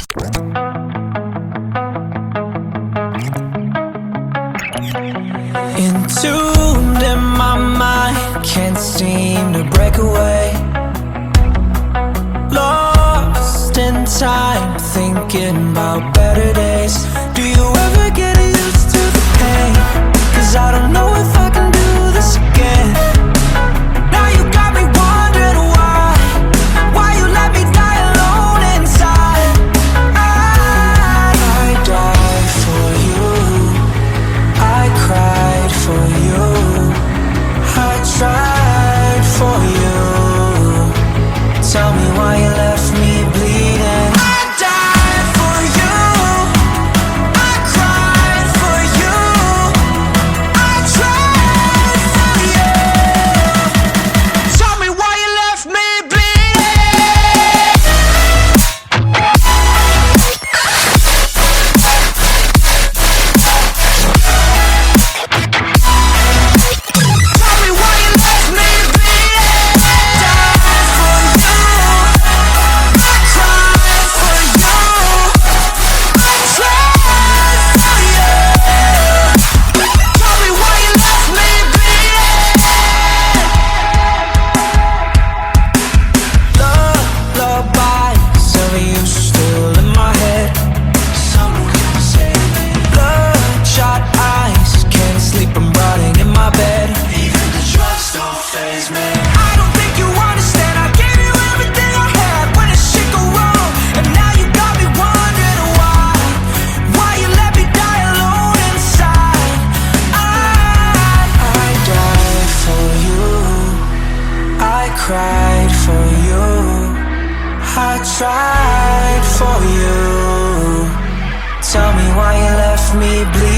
Entombed in my mind, can't seem to break away. Lost in time, thinking about better days. Do you ever get used to the pain? 'Cause I don't know if I can do this again. Now you got me wondering why you let me die alone inside. I died for you, I cried for you, I tried for you. Tell me why you left me bleeding. I died for you, I cried for you, I tried for you. Tell me why you left me bleeding. Tell me why you left me bleeding. Died for you, I cried for you, I tried for you. Tell me why you left me bleeding. Lullabies of you still in my head. Someone come save me. Bloodshot eyes, can't sleep, I'm rotting in my bed. Even the drugs don't faze me. I don't think you understand. I gave you everything I had when the shit go wrong, and now you got me wondering why you let me die alone inside. I died for you, I cried for you, I tried for you. Tell me why you left me bleeding.